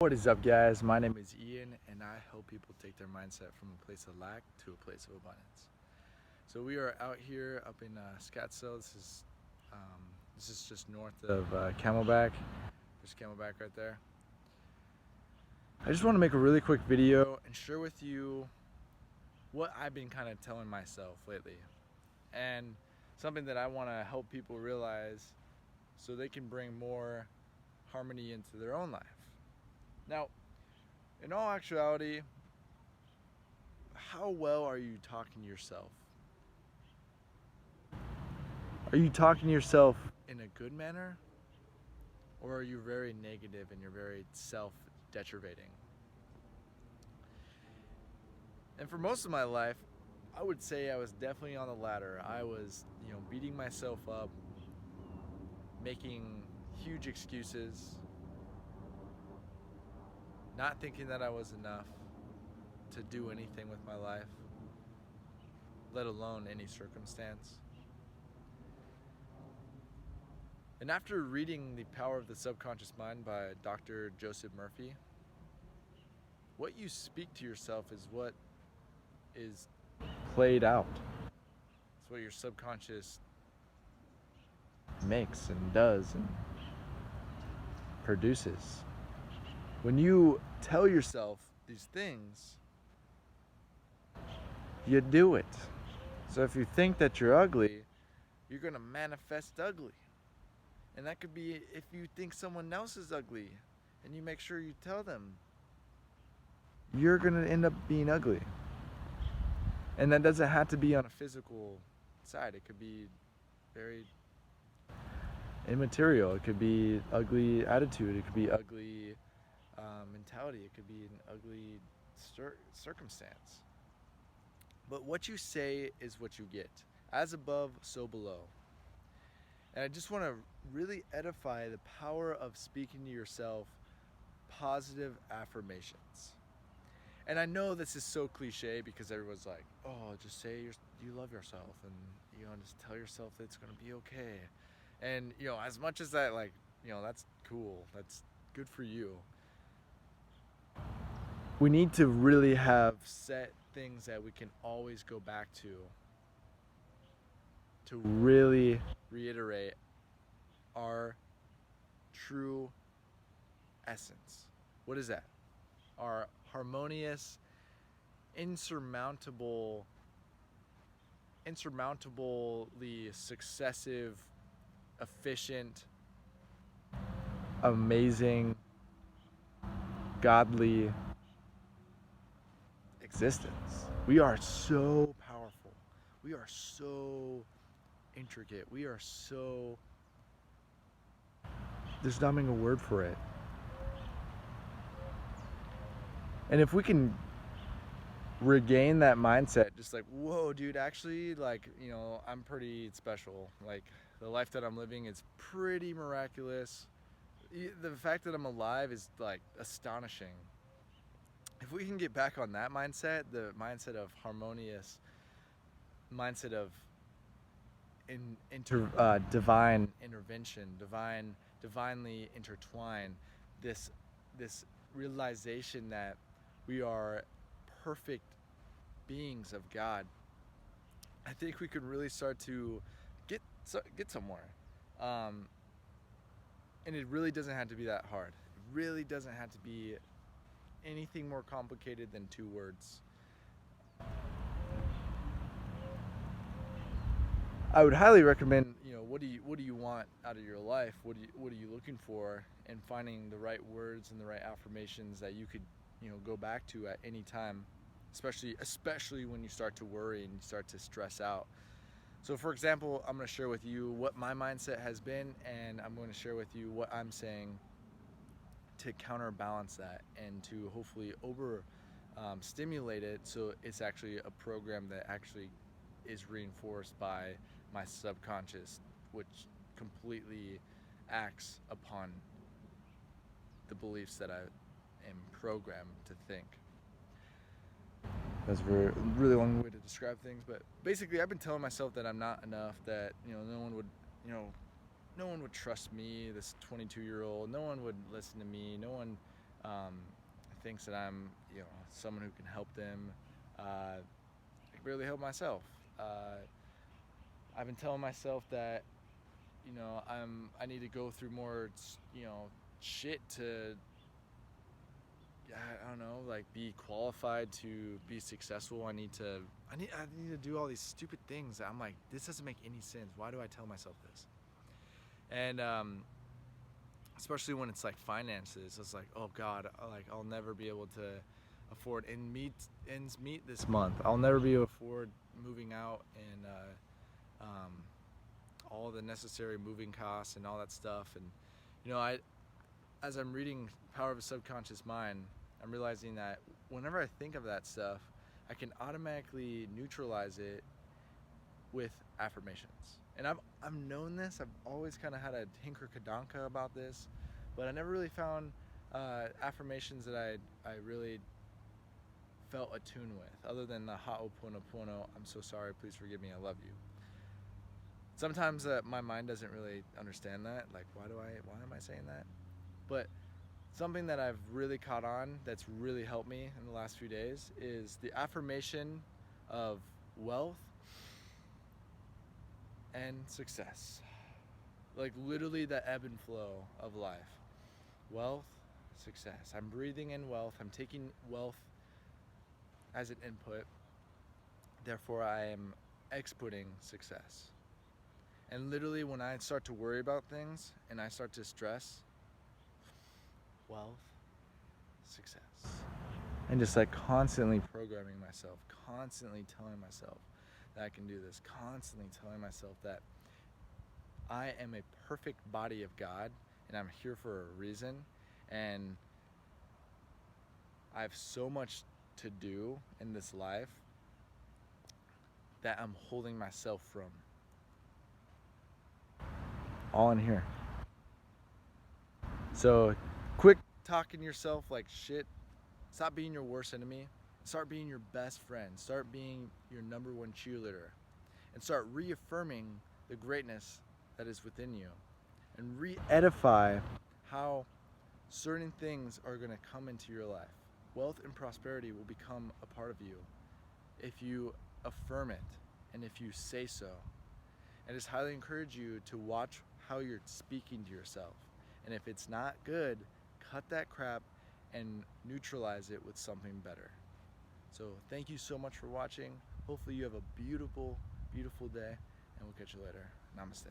What is up, guys? My name is Ian, and I help people take their mindset from a place of lack to a place of abundance. So we are out here up in Scottsdale. Um, this is just north of Camelback. There's Camelback right there. I just want to make a really quick video and share with you what I've been kind of telling myself lately, and something that I want to help people realize so they can bring more harmony into their own life. Now, in all actuality, how well are you talking to yourself? Are you talking to yourself in a good manner? Or are you very negative and you're very self-deprivating? And for most of my life, I would say I was definitely on the latter. I was, beating myself up, making huge excuses, not thinking that I was enough to do anything with my life, let alone any circumstance. And after reading The Power of the Subconscious Mind by Dr. Joseph Murphy, what you speak to yourself is what is played out. It's what your subconscious makes and does and produces. When you tell yourself these things, you do it. So if you think that you're ugly, you're going to manifest ugly. And that could be if you think someone else is ugly and you make sure you tell them, you're going to end up being ugly. And that doesn't have to be on a physical side. It could be very immaterial. It could be ugly attitude. It could be ugly mentality. It could be an ugly circumstance. But what you say is what you get. As above, so below. And I just want to really edify the power of speaking to yourself positive affirmations. And I know this is so cliche because everyone's like, oh, just say you love yourself and, just tell yourself that it's going to be okay. And, as much as that, that's cool. That's good for you. We need to really have set things that we can always go back to really reiterate our true essence. What is that? Our harmonious, insurmountably successive, efficient, amazing, godly existence. We are so powerful. We are so intricate. We are so... There's not even a word for it. And if we can regain that mindset, just like, whoa, dude, actually, I'm pretty special. Like, the life that I'm living is pretty miraculous. The fact that I'm alive is, astonishing. If we can get back on that mindset, the mindset of harmonious, mindset of divine intervention, divinely intertwined, this realization that we are perfect beings of God, I think we could really start to get somewhere. And it really doesn't have to be that hard. It really doesn't have to be anything more complicated than 2 words. I would highly recommend, what do you want out of your life? What are you looking for? And finding the right words and the right affirmations that you could, go back to at any time, especially when you start to worry and you start to stress out. So for example, I'm going to share with you what my mindset has been, and I'm going to share with you what I'm saying to counterbalance that and to hopefully stimulate it so it's actually a program that actually is reinforced by my subconscious, which completely acts upon the beliefs that I am programmed to think. That's a really long way to describe things, but basically I've been telling myself that I'm not enough, that no one would trust me, this 22-year-old. No one would listen to me. No one thinks that I'm, someone who can help them. I can barely help myself. I've been telling myself that, I need to go through more, shit to, I don't know, like be qualified to be successful. I need to do all these stupid things that I'm like, this doesn't make any sense. Why do I tell myself this? And especially when it's like finances, it's like, oh God, like I'll never be able to afford ends meet this month. I'll never be able to afford moving out and all the necessary moving costs and all that stuff. And as I'm reading Power of a Subconscious Mind, I'm realizing that whenever I think of that stuff, I can automatically neutralize it with affirmations. And I've known this. I've always kind of had a hinker-kadonka about this, but I never really found affirmations that I really felt attuned with, other than the Ha'oponopono, I'm so sorry, please forgive me, I love you. Sometimes my mind doesn't really understand that. Like, why am I saying that? But something that I've really caught on that's really helped me in the last few days is the affirmation of wealth and success. Like literally the ebb and flow of life. Wealth, success. I'm breathing in wealth. I'm taking wealth as an input. Therefore, I am exporting success. And literally when I start to worry about things and I start to stress, wealth, success. And just like constantly programming myself, constantly telling myself that I can do this, constantly telling myself that I am a perfect body of God and I'm here for a reason, and I have so much to do in this life that I'm holding myself from. All in here. So quit talking yourself like shit. Stop being your worst enemy. Start being your best friend. Start being your number one cheerleader. And start reaffirming the greatness that is within you. And re-edify how certain things are going to come into your life. Wealth and prosperity will become a part of you if you affirm it and if you say so. And I just highly encourage you to watch how you're speaking to yourself. And if it's not good, cut that crap and neutralize it with something better. So thank you so much for watching. Hopefully you have a beautiful, beautiful day, and we'll catch you later. Namaste.